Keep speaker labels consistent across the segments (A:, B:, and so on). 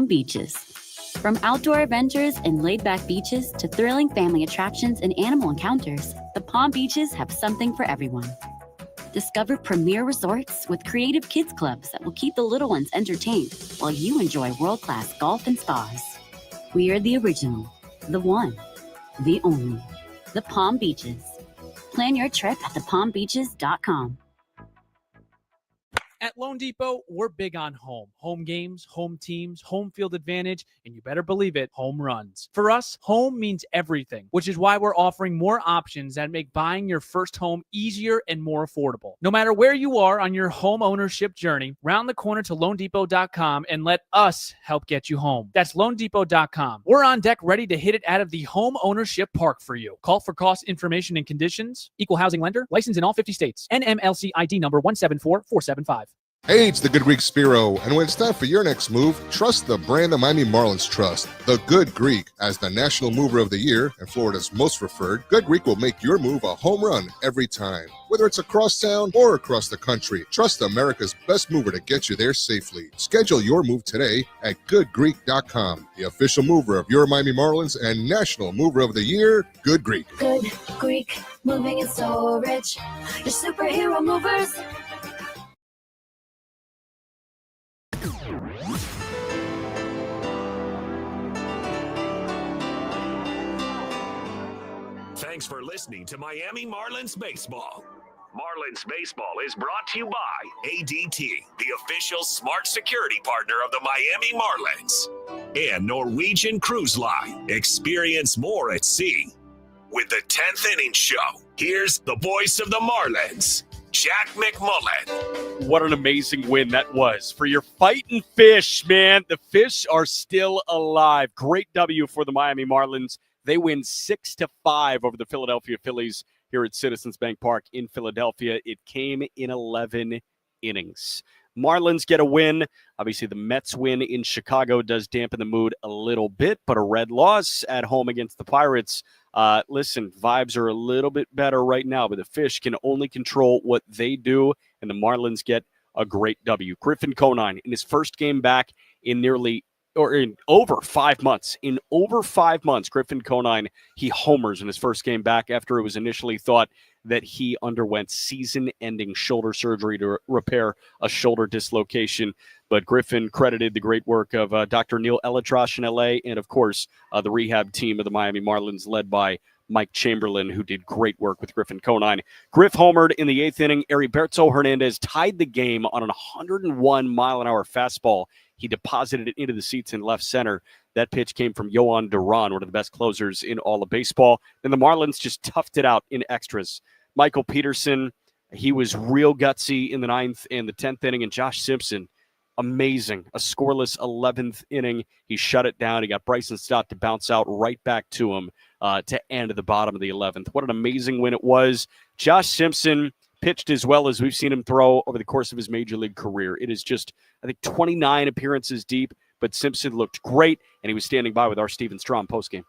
A: Palm Beaches. From outdoor adventures and laid-back beaches to thrilling family attractions and animal encounters, the Palm Beaches have something for everyone. Discover premier resorts with creative kids clubs that will keep the little ones entertained while you enjoy world-class golf and spas. We are the original, the one, the only, the Palm Beaches. Plan your trip at thepalmbeaches.com.
B: At Loan Depot, we're big on home. Home games, home teams, home field advantage, and you better believe it, home runs. For us, home means everything, which is why we're offering more options that make buying your first home easier and more affordable. No matter where you are on your home ownership journey, round the corner to loandepot.com and let us help get you home. That's loandepot.com. We're on deck ready to hit it out of the home ownership park for you. Call for cost information and conditions. Equal housing lender. Licensed in all 50 states. NMLC ID number 174475.
C: Hey, it's the Good Greek Spiro, and when it's time for your next move, trust the brand the Miami Marlins trust, the Good Greek. As the National Mover of the Year and Florida's most preferred, Good Greek will make your move a home run every time. Whether it's across town or across the country, trust America's best mover to get you there safely. Schedule your move today at goodgreek.com, the official mover of your Miami Marlins and National Mover of the Year, Good Greek.
D: Good Greek, moving and storage, your superhero movers.
E: Thanks for listening to Miami Marlins Baseball. Marlins Baseball is brought to you by ADT, the official smart security partner of the Miami Marlins. And Norwegian Cruise Line. Experience more at sea. With the 10th Inning Show, here's the voice of the Marlins, Jack McMullen.
F: What an amazing win that was for your fighting fish, man. The fish are still alive. Great W for the Miami Marlins. They win 6-5 over the Philadelphia Phillies here at Citizens Bank Park in Philadelphia. It came in 11 innings. Marlins get a win. Obviously, the Mets win in Chicago does dampen the mood a little bit, but a red loss at home against the Pirates. Listen, vibes are a little bit better right now, but the Fish can only control what they do, and the Marlins get a great W. Griffin Conine, in his first game back in over 5 months. In over 5 months, Griffin Conine, he homers in his first game back after it was initially thought that he underwent season-ending shoulder surgery to repair a shoulder dislocation. But Griffin credited the great work of Dr. Neil Elatrosh in L.A. and, of course, the rehab team of the Miami Marlins led by Mike Chamberlain, who did great work with Griffin Conine. Griff homered in the 8th inning. Heriberto Hernandez tied the game on an 101-mile-an-hour fastball. He deposited it into the seats in left center. That pitch came from Yohan Duran, one of the best closers in all of baseball. And the Marlins just toughed it out in extras. Michael Peterson, he was real gutsy in the 9th and the 10th inning. And Josh Simpson, amazing. A scoreless 11th inning. He shut it down. He got Bryson Stott to bounce out right back to him to end at the bottom of the 11th. What an amazing win it was. Josh Simpson pitched as well as we've seen him throw over the course of his major league career. It is just, I think, 29 appearances deep, but Simpson looked great, and he was standing by with our Steven Strom postgame.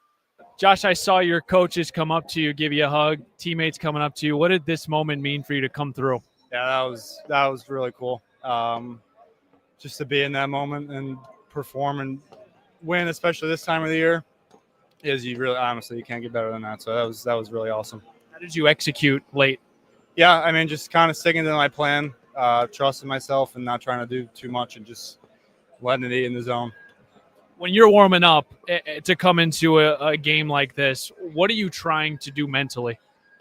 B: Josh, I saw your coaches come up to you, give you a hug, teammates coming up to you. What did this moment mean for you to come through?
G: Yeah, that was really cool. Just to be in that moment and perform and win, especially this time of the year, is you can't get better than that. So that was really awesome.
B: How did you execute late?
G: Yeah, I mean, just kind of sticking to my plan, trusting myself and not trying to do too much and just letting it eat in the zone.
B: When you're warming up to come into a game like this, what are you trying to do mentally?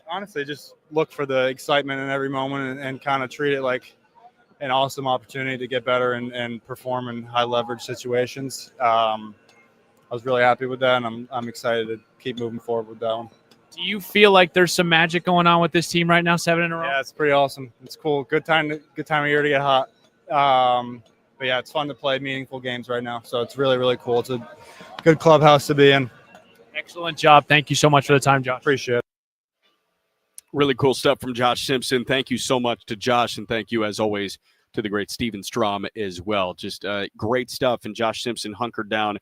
G: Honestly, just look for the excitement in every moment and kind of treat it like an awesome opportunity to get better and perform in high leverage situations. I was really happy with that, and I'm excited to keep moving forward with that one.
B: Do you feel like there's some magic going on with this team right now, 7 in a row?
G: Yeah, it's pretty awesome. It's cool. Good time of year to get hot. But yeah, it's fun to play meaningful games right now. So it's really, really cool. It's a good clubhouse to be in.
B: Excellent job. Thank you so much for the time, Josh.
G: Appreciate it.
F: Really cool stuff from Josh Simpson. Thank you so much to Josh, and thank you, as always, to the great Steven Strom as well. Just great stuff, and Josh Simpson hunkered down.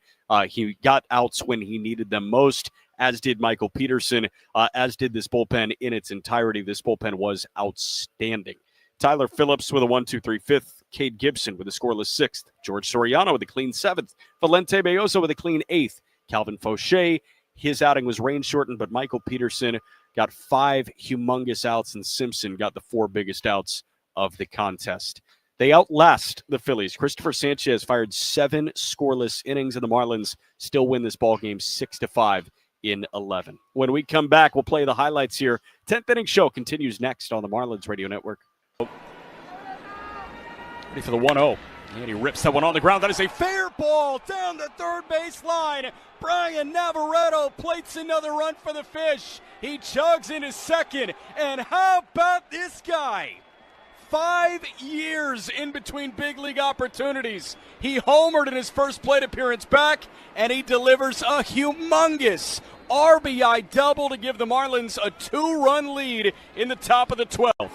F: He got outs when he needed them most, as did Michael Peterson, as did this bullpen in its entirety. This bullpen was outstanding. Tyler Phillips with a 1-2-3 fifth Cade Gibson with a scoreless 6th. George Soriano with a clean 7th. Valente Bayoso with a clean 8th. Calvin Fauché, his outing was rain shortened, but Michael Peterson got 5 humongous outs, and Simpson got the 4 biggest outs of the contest. They outlast the Phillies. Christopher Sanchez fired 7 scoreless innings, and the Marlins still win this ball game 6-5 in 11. When we come back, we'll play the highlights here. 10th inning show continues next on the Marlins Radio Network. Ready for the 1-0. And he rips that one on the ground. That is a fair ball down the third base line. Brian Navarreto plates another run for the Fish. He chugs into second. And how about this guy? 5 years in between big league opportunities. He homered in his first plate appearance back, and he delivers a humongous RBI double to give the Marlins a 2-run lead in the top of the 12th.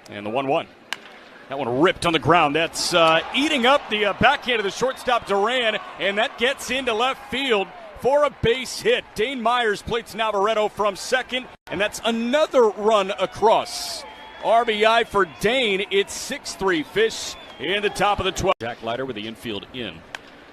F: And the 1-1. That one ripped on the ground. That's eating up the backhand of the shortstop Duran, and that gets into left field for a base hit. Dane Myers plates Navarreto from second, and that's another run across. RBI for Dane. It's 6-3 Fish in the top of the 12th. Jack Leiter with the infield in.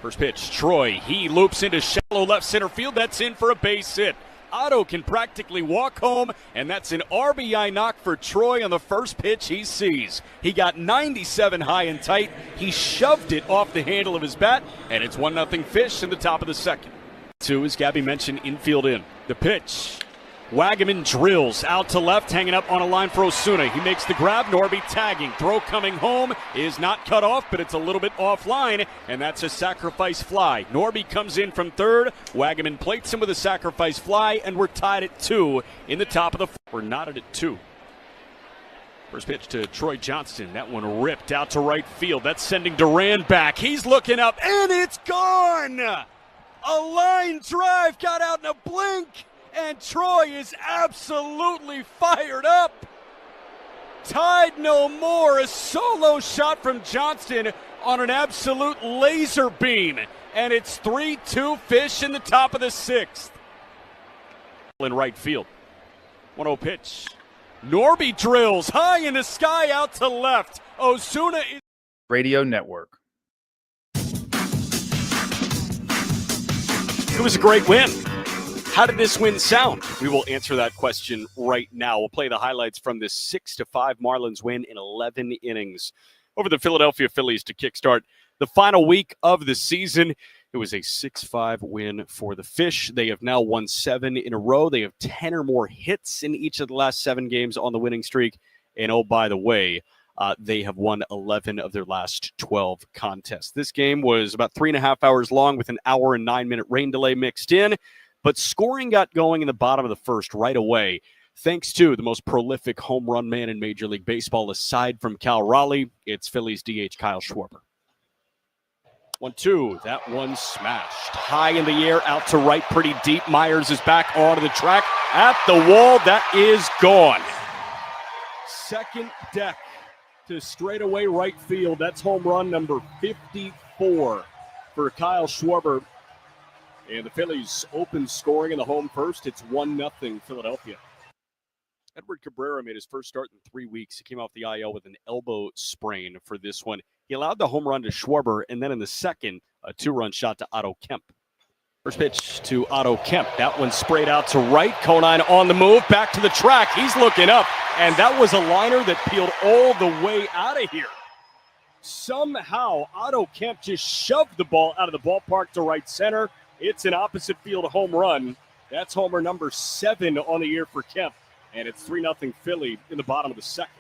F: First pitch, Troy. He loops into shallow left center field. That's in for a base hit. Otto can practically walk home, and that's an RBI knock for Troy on the first pitch he sees. He got 97 high and tight. He shoved it off the handle of his bat, and it's 1-0 Fish in the top of the second. 2, as Gabby mentioned, infield in. The pitch. Wagaman drills out to left, hanging up on a line for Osuna. He makes the grab. Norby tagging. Throw coming home is not cut off, but it's a little bit offline, and that's a sacrifice fly. Norby comes in from third. Wagaman plates him with a sacrifice fly, and we're tied at 2 in the top of the. We're knotted at 2. First pitch to Troy Johnston. That one ripped out to right field. That's sending Duran back. He's looking up, and it's gone. A line drive got out in a blink. And Troy is absolutely fired up. Tied no more. A solo shot from Johnston on an absolute laser beam. And it's 3-2 Fish in the top of the 6th. In right field. 1-0 pitch. Norby drills high in the sky out to left. Osuna is.
H: Radio Network.
F: It was a great win. How did this win sound? We will answer that question right now. We'll play the highlights from this 6-5 Marlins win in 11 innings over the Philadelphia Phillies to kickstart the final week of the season. It was a 6-5 win for the Fish. They have now won 7 in a row. They have 10 or more hits in each of the last 7 games on the winning streak. And oh, by the way, they have won 11 of their last 12 contests. This game was about 3.5 hours long with an hour and 9-minute rain delay mixed in. But scoring got going in the bottom of the first right away, thanks to the most prolific home run man in Major League Baseball, aside from Cal Raleigh. It's Phillies DH Kyle Schwarber. 1-2. That one smashed. High in the air, out to right, pretty deep. Myers is back onto the track. At the wall, that is gone. Second deck to straightaway right field. That's home run number 54 for Kyle Schwarber. And the Phillies open scoring in the home first. It's 1-0 Philadelphia. Edward Cabrera made his first start in 3 weeks. He came off the IL with an elbow sprain for this one. He allowed the home run to Schwarber, and then in the second, a 2-run shot to Otto Kemp. First pitch to Otto Kemp. That one sprayed out to right. Conine on the move, back to the track. He's looking up, and that was a liner that peeled all the way out of here. Somehow, Otto Kemp just shoved the ball out of the ballpark to right center. It's an opposite field home run. That's homer number 7 on the year for Kemp. And it's 3-0 Philly in the bottom of the second.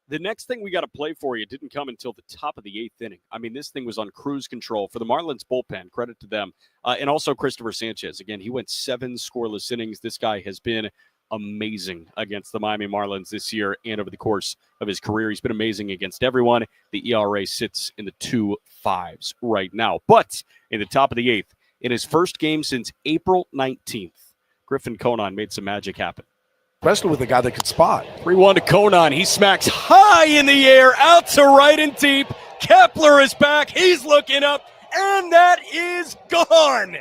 F: The next thing we got to play for you didn't come until the top of the 8th inning. I mean, this thing was on cruise control for the Marlins bullpen. Credit to them. And also Christopher Sanchez. Again, he went 7 scoreless innings. This guy has been amazing against the Miami Marlins this year and over the course of his career. He's been amazing against everyone. The ERA sits in the 2.5s right now. But in the top of the 8th, in his first game since April 19th, Griffin Conine made some magic happen.
I: Especially with a guy that could spot.
F: 3-1 to Conine. He smacks high in the air, out to right and deep. Kepler is back. He's looking up, and that is gone.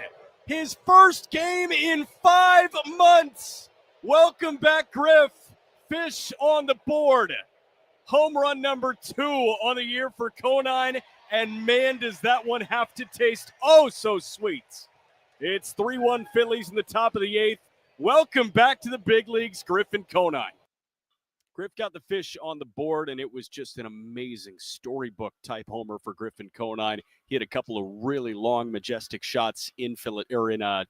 F: His first game in 5 months. Welcome back, Griff. Fish on the board. Home run number 2 on the year for Conine, and man, does that one have to taste oh so sweet. It's 3-1 Phillies in the top of the 8th. Welcome back to the big leagues, Griffin Conine. Griff got the fish on the board, and it was just an amazing storybook type homer for Griffin Conine. He had a couple of really long, majestic shots in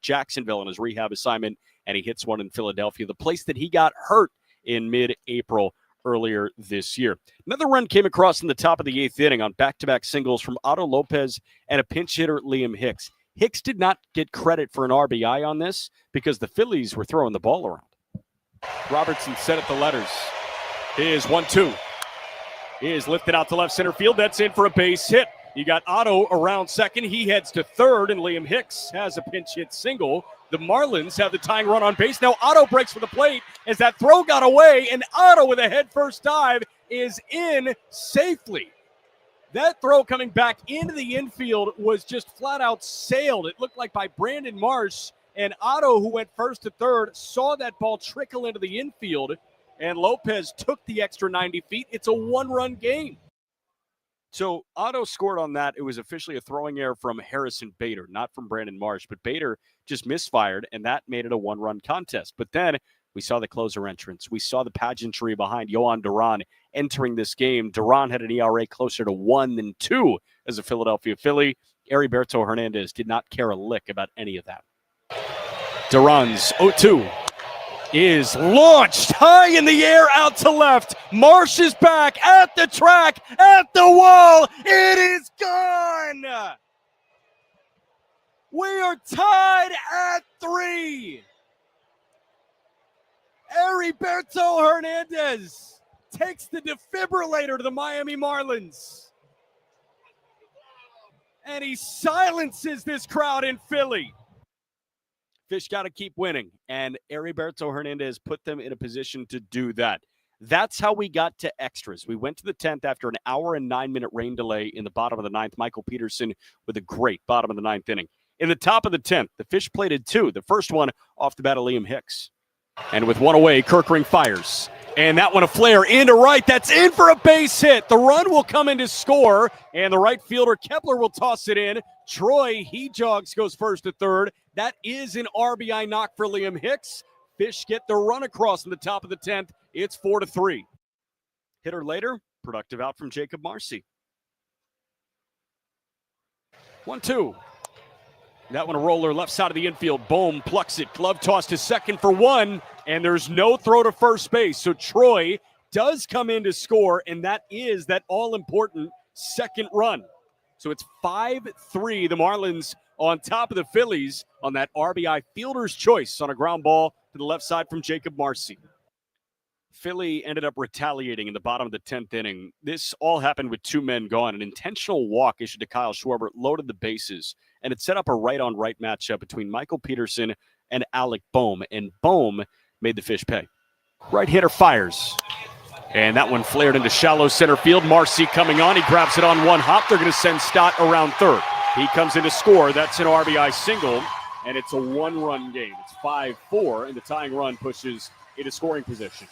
F: Jacksonville on his rehab assignment, and he hits one in Philadelphia, the place that he got hurt in mid-April earlier this year. Another run came across in the top of the 8th inning on back-to-back singles from Otto Lopez and a pinch hitter, Liam Hicks. Hicks did not get credit for an RBI on this because the Phillies were throwing the ball around. Robertson set at the letters. Is 1-2. Is lifted out to left center field. That's in for a base hit. You got Otto around second. He heads to third, and Liam Hicks has a pinch hit single. The Marlins have the tying run on base. Now Otto breaks for the plate as that throw got away, and Otto with a head-first dive is in safely. That throw coming back into the infield was just flat-out sailed. It looked like by Brandon Marsh, and Otto, who went first to third, saw that ball trickle into the infield, and Lopez took the extra 90 feet. It's a one-run game. So Otto scored on that. It was officially a throwing error from Harrison Bader, not from Brandon Marsh. But Bader just misfired, and that made it a one-run contest. But then we saw the closer entrance. We saw the pageantry behind Yohan Duran entering this game. Duran had an ERA closer to 1 than 2 as a Philadelphia Philly. Heriberto Hernandez did not care a lick about any of that. Duran's 0-2. Is launched high in the air out to left. Marsh is back at the track, at the wall. It is gone. We are tied at 3. Heriberto Hernandez takes the defibrillator to the Miami Marlins. And he silences this crowd in Philly. Fish got to keep winning, and Heriberto Hernandez put them in a position to do that. That's how we got to extras. We went to the 10th after an hour and 9-minute rain delay in the bottom of the 9th. Michael Peterson with a great bottom of the 9th inning. In the top of the 10th, the Fish plated 2. The first one off the bat of Liam Hicks. And with one away, Kirkring fires. And that one a flare into right. That's in for a base hit. The run will come in to score, and the right fielder Kepler will toss it in. Troy, he jogs, goes first to third. That is an RBI knock for Liam Hicks. Fish get the run across in the top of the 10th. It's 4-3. Hitter later, productive out from Jacob Marcy. 1-2. That one a roller left side of the infield. Bohm plucks it. Glove toss to second for 1, and there's no throw to first base. So Troy does come in to score, and that is that all-important second run. So it's 5-3. The Marlins on top of the Phillies on that RBI fielder's choice on a ground ball to the left side from Jacob Marcy. Philly ended up retaliating in the bottom of the 10th inning. This all happened with 2 men gone. An intentional walk issued to Kyle Schwarber loaded the bases, and it set up a right-on-right matchup between Michael Peterson and Alec Bohm, and Bohm made the Fish pay. Right hitter fires, and that one flared into shallow center field. Marcy coming on. He grabs it on one hop. They're going to send Stott around third. He comes in to score. That's an RBI single, and it's a one-run game. It's 5-4, and the tying run pushes into scoring position.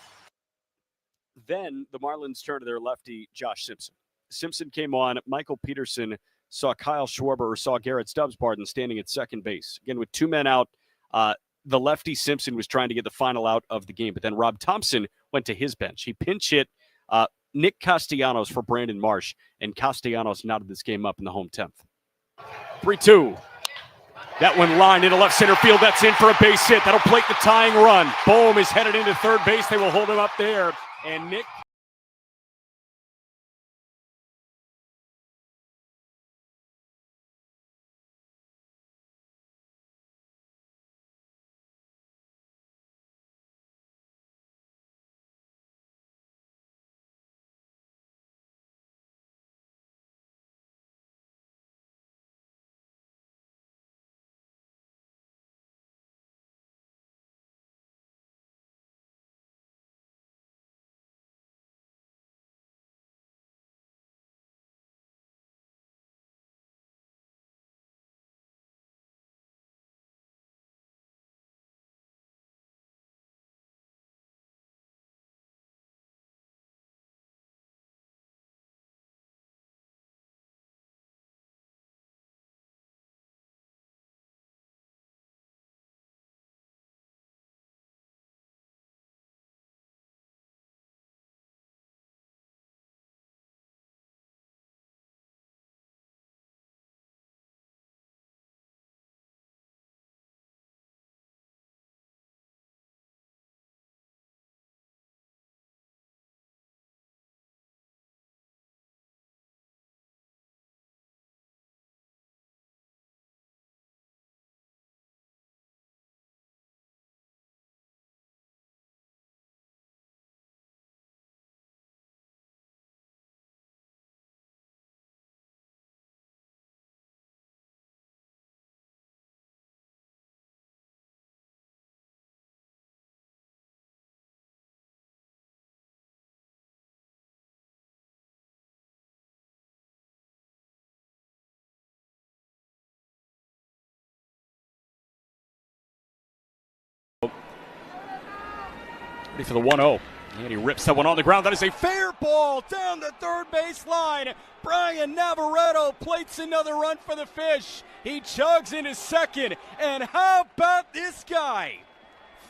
F: Then the Marlins turn to their lefty, Josh Simpson. Simpson came on. Michael Peterson saw Garrett Stubbs, standing at second base. Again, with 2 men out, the lefty Simpson was trying to get the final out of the game, but then Rob Thompson went to his bench. He pinch hit Nick Castellanos for Brandon Marsh, and Castellanos knotted this game up in the home 10th. 3-2. That one lined into left center field. That's in for a base hit. That'll plate the tying run. Bohm is headed into third base. They will hold him up there. And Nick Ready for the 1-0. And he rips that one on the ground. That is a fair ball down the third base line. Brian Navarretto plates another run for the Fish. He chugs into second. And how about this guy?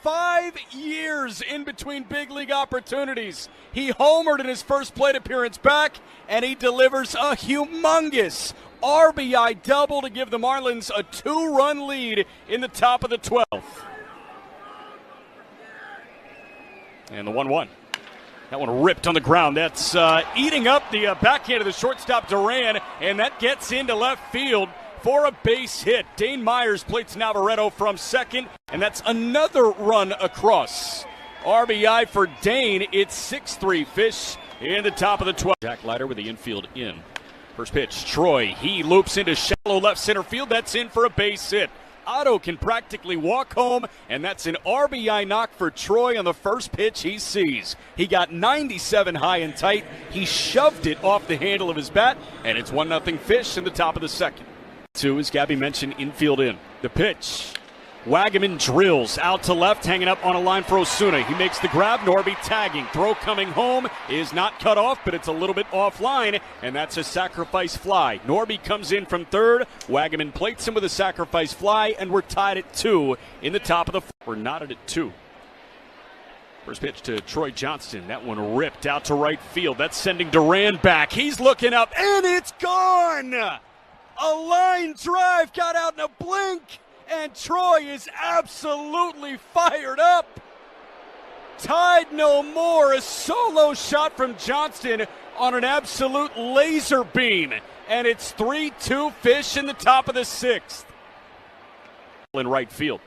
F: 5 years in between big league opportunities. He homered in his first plate appearance back, and he delivers a humongous RBI double to give the Marlins a 2-run lead in the top of the 12th. And the 1-1. That one ripped on the ground. That's eating up the backhand of the shortstop Duran, and that gets into left field for a base hit. Dane Myers plates Navarretto from second, and that's another run across. RBI for Dane. It's 6-3 Fish in the top of the 12th. Jack Leiter with the infield in. First pitch, Troy. He loops into shallow left center field. That's in for a base hit. Otto can practically walk home, and that's an RBI knock for Troy on the first pitch he sees. He got 97 high and tight. He shoved it off the handle of his bat, and it's 1-0 Fish in the top of the second. Two, as Gabby mentioned, infield in. The pitch. Wagaman drills out to left, hanging up on a line for Osuna. He makes the grab. Norby tagging. Throw coming home is not cut off, but it's a little bit offline, and that's a sacrifice fly. Norby comes in from third. Wagaman plates him with a sacrifice fly, and we're tied at 2 in the top of the. We're knotted at 2. First pitch to Troy Johnston. That one ripped out to right field. That's sending Duran back. He's looking up, and it's gone. A line drive got out in a blink. And Troy is absolutely fired up. Tied no more. A solo shot from Johnston on an absolute laser beam. And it's 3-2 Fish in the top of the 6th. In right field.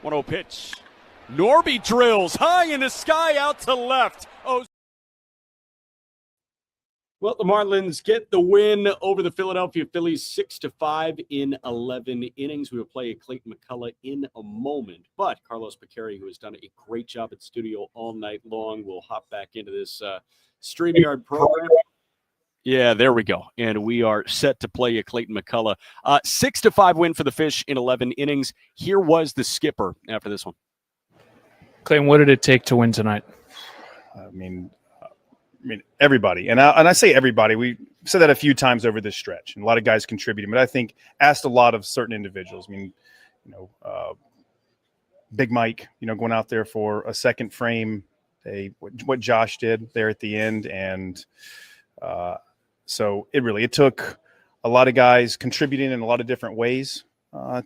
F: 1-0 pitch. Norby drills high in the sky out to left. Well, the Marlins get the win over the Philadelphia Phillies 6-5 in 11 innings. We will play Clayton McCullough in a moment. But Carlos Picari, who has done a great job at studio all night long, will hop back into this StreamYard program. Yeah, there we go. And we are set to play Clayton McCullough. 6-5 win for the Fish in 11 innings. Here was the skipper after this one.
B: Clayton, what did it take to win tonight?
H: I mean, everybody, and I say everybody. We said that a few times over this stretch, and a lot of guys contributing. But I think asked a lot of certain individuals. I mean, Big Mike, going out there for a second frame, what Josh did there at the end, and so it took a lot of guys contributing in a lot of different ways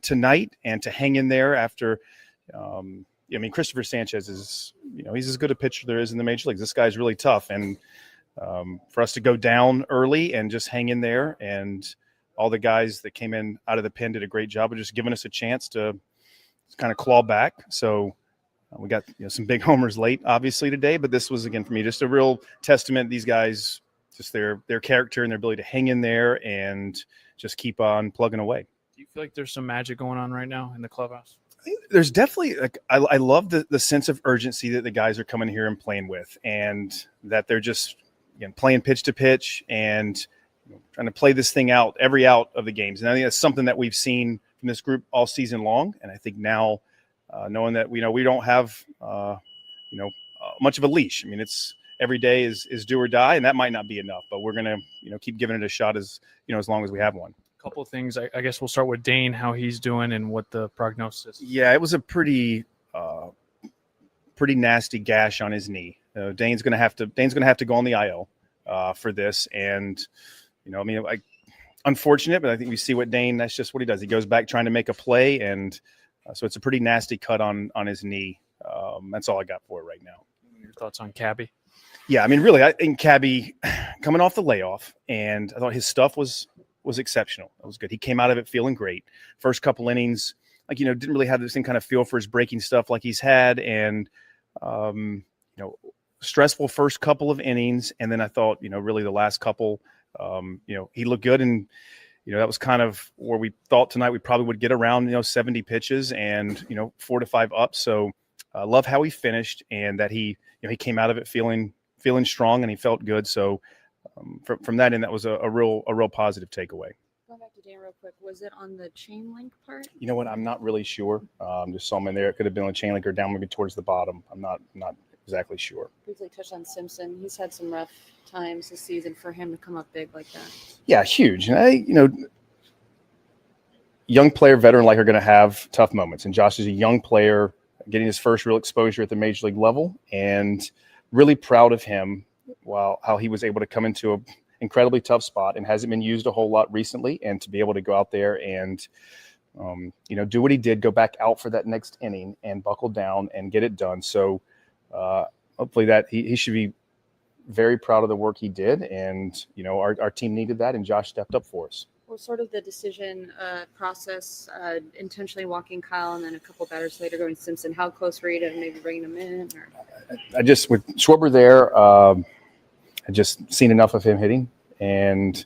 H: tonight, and to hang in there after. Christopher Sanchez is, he's as good a pitcher there is in the major leagues. This guy's really tough. And for us to go down early and just hang in there, and all the guys that came in out of the pen did a great job of just giving us a chance to kind of claw back. So we got some big homers late, obviously, today. But this was, again, for me, just a real testament. These guys, just their character and their ability to hang in there and just keep on plugging away.
B: Do you feel like there's some magic going on right now in the clubhouse?
H: There's definitely I love the sense of urgency that the guys are coming here and playing with, and that they're just playing pitch to pitch and trying to play this thing out every out of the games. And I think that's something that we've seen from this group all season long. And I think now knowing that we don't have much of a leash. I mean, it's every day is do or die, and that might not be enough, but we're gonna keep giving it a shot as long as we have one.
B: Couple of things. I guess we'll start with Dane, how he's doing and what the prognosis is.
H: Yeah, it was a pretty nasty gash on his knee. Dane's gonna have to go on the IL for this, and unfortunate, but I think we see what Dane. That's just what he does. He goes back trying to make a play, and so it's a pretty nasty cut on his knee. That's all I got for it right now.
B: Your thoughts on Cabby?
H: Yeah, I mean, really, I think Cabby coming off the layoff, and I thought his stuff was exceptional. That was good. He came out of it feeling great. First couple innings, didn't really have the same kind of feel for his breaking stuff like he's had, and stressful first couple of innings, and then I thought, really the last couple, he looked good, and that was kind of where we thought tonight we probably would get around 70 pitches and 4 to 5 up. So I love how he finished, and that he came out of it feeling strong, and he felt good. So. From that end, that was a real positive takeaway.
J: Going back to Dan real quick, was it on the chain link part?
H: You know what? I'm not really sure. Just saw him in there. It could have been on the chain link or down maybe towards the bottom. I'm not exactly sure.
J: Briefly touched on Simpson. He's had some rough times this season. For him to come up big like that.
H: Yeah, huge. And young player, veteran like are going to have tough moments. And Josh is a young player getting his first real exposure at the major league level, and really proud of him. How he was able to come into an incredibly tough spot and hasn't been used a whole lot recently, and to be able to go out there and do what he did, go back out for that next inning and buckle down and get it done. So hopefully that he should be very proud of the work he did. And, our team needed that, and Josh stepped up for us.
J: Well, sort of the decision process, intentionally walking Kyle and then a couple batters later going Simpson. How close were you to maybe bringing him in? Or?
H: With Schwarber there, I just seen enough of him hitting. And,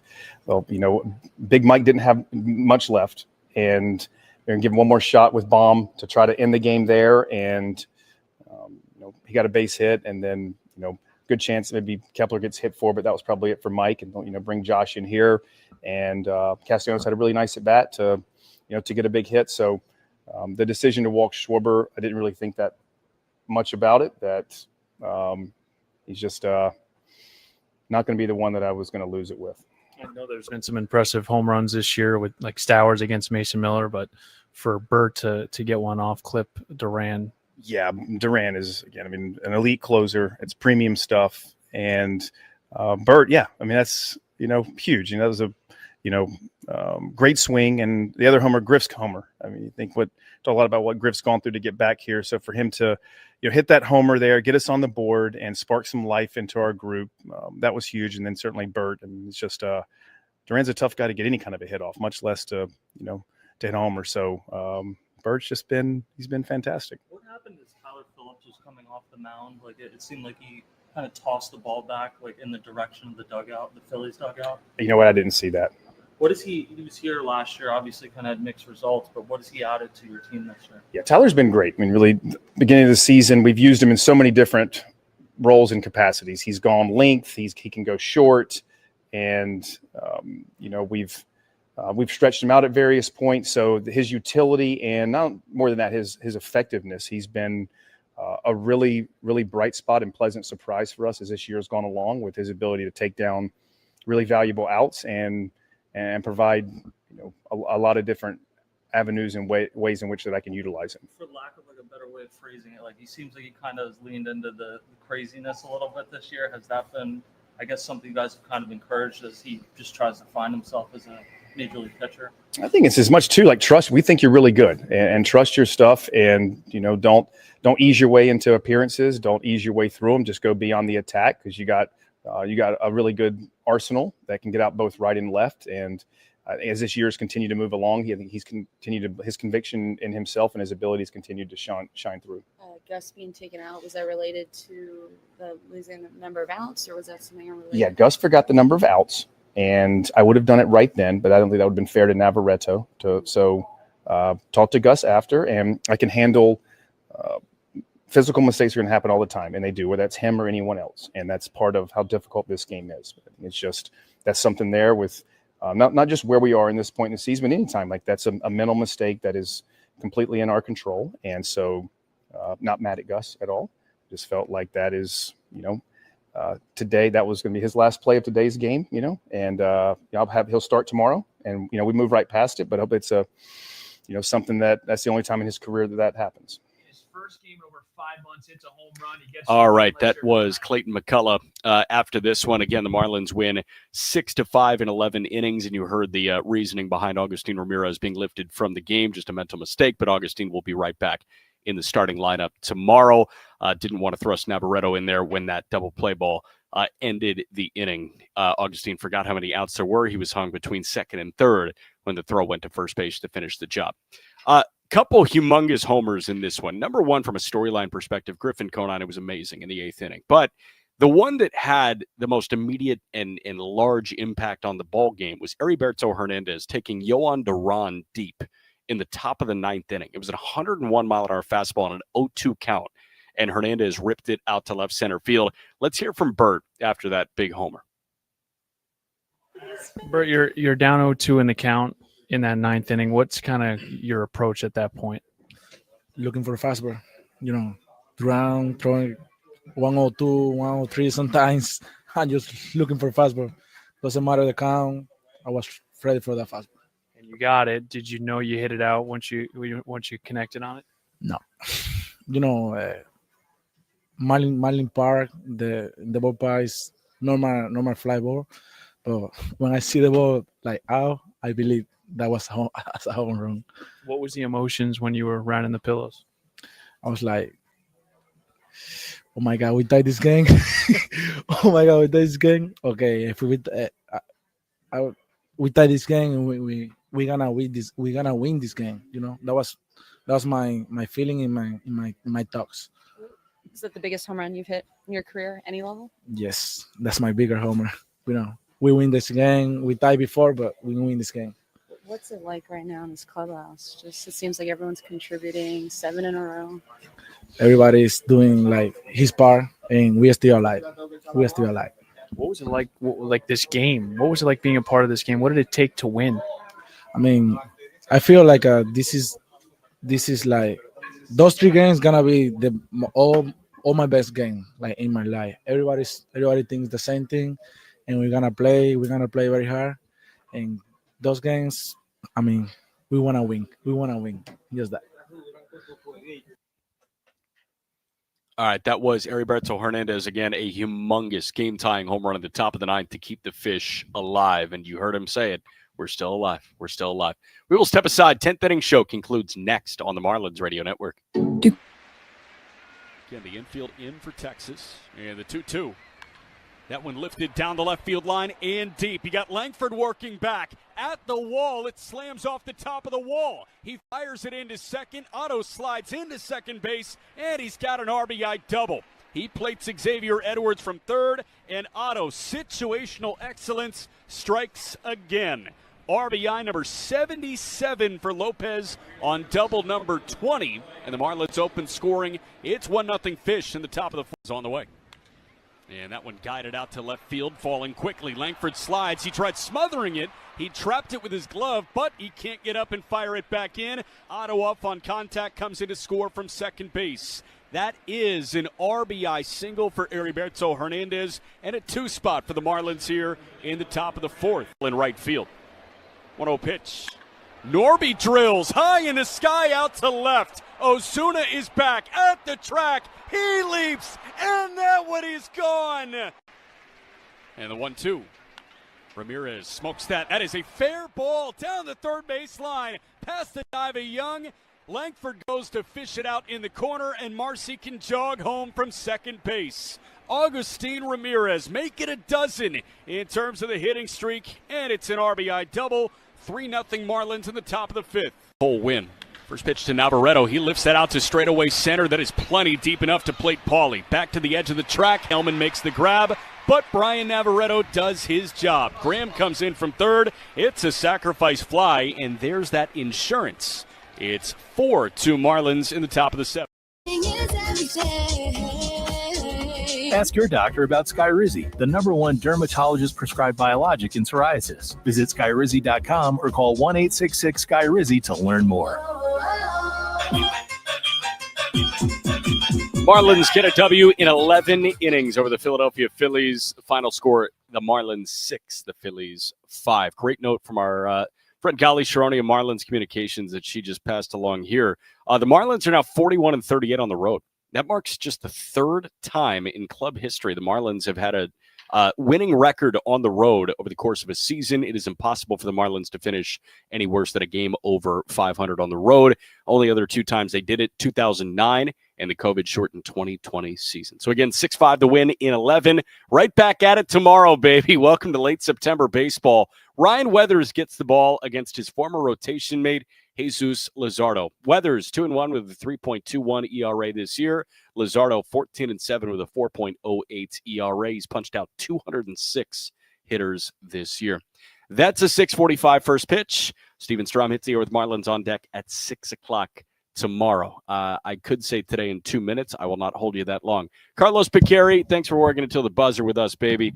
H: Big Mike didn't have much left. And they're going to give him one more shot with Baum to try to end the game there. And, he got a base hit, and then, good chance maybe Kepler gets hit for, but that was probably it for Mike. And, bring Josh in here. And Castellanos had a really nice at bat to get a big hit. So the decision to walk Schwarber, I didn't really think that much about it. That he's just not going to be the one that I was going to lose it with.
B: I know there's been some impressive home runs this year with like Stowers against Mason Miller, but for Bert to get one off clip Duran.
H: Yeah, Duran is, again, an elite closer. It's premium stuff. And Bert, that's, huge. That was a, great swing. And the other homer, Griff's homer. You think talk a lot about what Griff's gone through to get back here. So for him to, hit that homer there, get us on the board and spark some life into our group, that was huge. And then certainly Bert. It's just, Duran's a tough guy to get any kind of a hit off, much less to hit a homer. So Bert's he's been fantastic.
K: What happened as Tyler Phillips was coming off the mound? It seemed like he kind of tossed the ball back in the direction of the dugout, the Phillies dugout.
H: You know what? I didn't see that.
K: What is he was here last year, obviously kind of had mixed results, but what has he added to your team this year?
H: Yeah, Tyler's been great. Really, beginning of the season, we've used him in so many different roles and capacities. He's gone length, he can go short, and we've stretched him out at various points. So his utility, and not more than that, his effectiveness, he's been a really, really bright spot and pleasant surprise for us as this year has gone along, with his ability to take down really valuable outs and provide a lot of different avenues and ways in which that I can utilize him.
K: For lack of a better way of phrasing it, he seems like he kind of has leaned into the craziness a little bit this year. Has that been, I guess, something you guys have kind of encouraged as he just tries to find himself as a major league pitcher?
H: I think it's as much too trust. We think you're really good, and trust your stuff, and don't ease your way into appearances. Don't ease your way through them. Just go be on the attack, because you got a really good arsenal that can get out both right and left. And as this year's continued to move along, his conviction in himself and his abilities continued to shine through.
J: Gus being taken out, was that related to the losing the number of outs, or was that something unrelated?
H: Yeah, Gus forgot the number of outs. And I would have done it right then, but I don't think that would have been fair to Navarreto. So talk to Gus after, and I can handle physical mistakes are going to happen all the time, and they do, whether that's him or anyone else. And that's part of how difficult this game is. It's just that's something there with not just where we are in this point in the season, but anytime. That's a mental mistake that is completely in our control. And so not mad at Gus at all. Just felt like that is, today that was going to be his last play of today's game, and he'll start tomorrow, and we move right past it, but I hope it's something that's the only time in his career that happens.
B: His first game in over 5 months, it's a home run. He gets
F: all right, that was Clayton McCullough. After this one, again, the Marlins win 6-5 in 11 innings, and you heard the reasoning behind Agustin Ramirez being lifted from the game. Just a mental mistake, but Agustin will be right back in the starting lineup tomorrow. Didn't want to thrust Navarreto in there when that double play ball ended the inning. Agustin forgot how many outs there were. He was hung between second and third when the throw went to first base to finish the job. Couple humongous homers in this one. Number one, from a storyline perspective, Griffin Conine was amazing in the 8th inning. But the one that had the most immediate and large impact on the ball game was Heriberto Hernandez taking Yohan Duran deep in the top of the 9th inning. It was an 101-mile-an-hour fastball on an 0-2 count, and Hernandez ripped it out to left center field. Let's hear from Bert after that big homer.
B: Bert, you're down 0-2 in the count in that 9th inning. What's kind of your approach at that point?
I: Looking for a fastball, Duran throwing
L: 102, 103. Sometimes I'm just looking for fastball. Doesn't matter the count. I was ready for that fastball.
B: And you got it. Did you know you hit it out once you connected on it?
L: No, Marlin Park, the ballpark is normal fly ball. But when I see the ball like out, I believe that was a home run.
B: What was the emotions when you were rounding the pillows?
L: I was like, oh my God, we tied this game. Oh my God, we tied this game. Okay, if we tie this game and we gonna win this. We gonna win this game. That was my feeling in my talks.
J: Is that the biggest home run you've hit in your career, any level?
L: Yes, that's my bigger homer. We win this game. We tied before, but we win this game.
J: What's it like right now in this clubhouse? It seems like everyone's contributing 7 in a row.
L: Everybody's doing like his part, and we are still alive. We are still alive.
B: What was it like this game? What was it like being a part of this game? What did it take to win?
L: I mean, I feel like this is like those 3 games gonna be all my best game like in my life. Everybody thinks the same thing, and we're gonna play very hard. And those games, I mean, we wanna win. Just that.
F: All right, that was Heriberto Hernandez again, a humongous game-tying home run at the top of the ninth to keep the Fish alive. And you heard him say it, we're still alive. We're still alive. We will step aside. 10th inning show concludes next on the Marlins Radio Network. Again, the infield in for Texas. And the 2-2. That one lifted down the left field line and deep. You got Langford working back at the wall. It slams off the top of the wall. He fires it into second. Otto slides into second base, and he's got an RBI double. He plates Xavier Edwards from third, and Otto, situational excellence, strikes again. RBI number 77 for Lopez on double number 20. And the Marlins open scoring. It's 1-0 Fish in the top of the fourth. On the way. And that one guided out to left field, falling quickly. Langford slides. He tried smothering it. He trapped it with his glove, but he can't get up and fire it back in. Otto off on contact, comes in to score from second base. That is an RBI single for Heriberto Hernandez and a 2 spot for the Marlins here in the top of the fourth in right field. 1-0 pitch. Norby drills high in the sky out to left. Osuna is back at the track. He leaps, and that one is gone. And the 1-2. Ramirez smokes that. That is a fair ball down the third baseline. Past the dive of Young. Langford goes to fish it out in the corner, and Marcy can jog home from second base. Agustin Ramirez make it a dozen in terms of the hitting streak, and it's an RBI double. 3-0 Marlins in the top of the fifth. Whole win. First pitch to Navarreto. He lifts that out to straightaway center. That is plenty deep enough to plate Pauly. Back to the edge of the track. Hellman makes the grab, but Brian Navarreto does his job. Graham comes in from third. It's a sacrifice fly, and there's that insurance. It's 4-2 Marlins in the top of the seventh.
M: Ask your doctor about Skyrizi, the #1 dermatologist-prescribed biologic in psoriasis. Visit Skyrizi.com or call 1-866-SKYRIZI to learn more.
F: Marlins get a W in 11 innings over the Philadelphia Phillies. Final score, the Marlins 6, the Phillies 5. Great note from our friend Golly Sharoni of Marlins Communications that she just passed along here. The Marlins are now 41-38 on the road. That marks just the third time in club history the Marlins have had a winning record on the road over the course of a season. It is impossible for the Marlins to finish any worse than a game over 500 on the road. Only other 2 times they did it, 2009 and the COVID-shortened 2020 season. So again, 6-5 to win in 11. Right back at it tomorrow, baby. Welcome to late September baseball. Ryan Weathers gets the ball against his former rotation mate, Jesus Luzardo. Weathers 2-1 with a 3.21 ERA this year. Luzardo 14-7 with a 4.08 ERA. He's punched out 206 hitters this year. That's a 6:45 first pitch. Steven Strom hits the air with Marlins on deck at 6 o'clock tomorrow. I could say today in 2 minutes. I will not hold you that long. Carlos Picari, thanks for working until the buzzer with us, baby.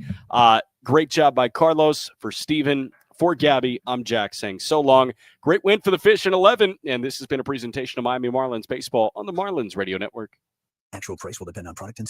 F: Great job by Carlos. For Steven, for Gabby, I'm Jack saying so long. Great win for the Fish in 11. And this has been a presentation of Miami Marlins baseball on the Marlins Radio Network.
N: Actual price will depend on product and subscription.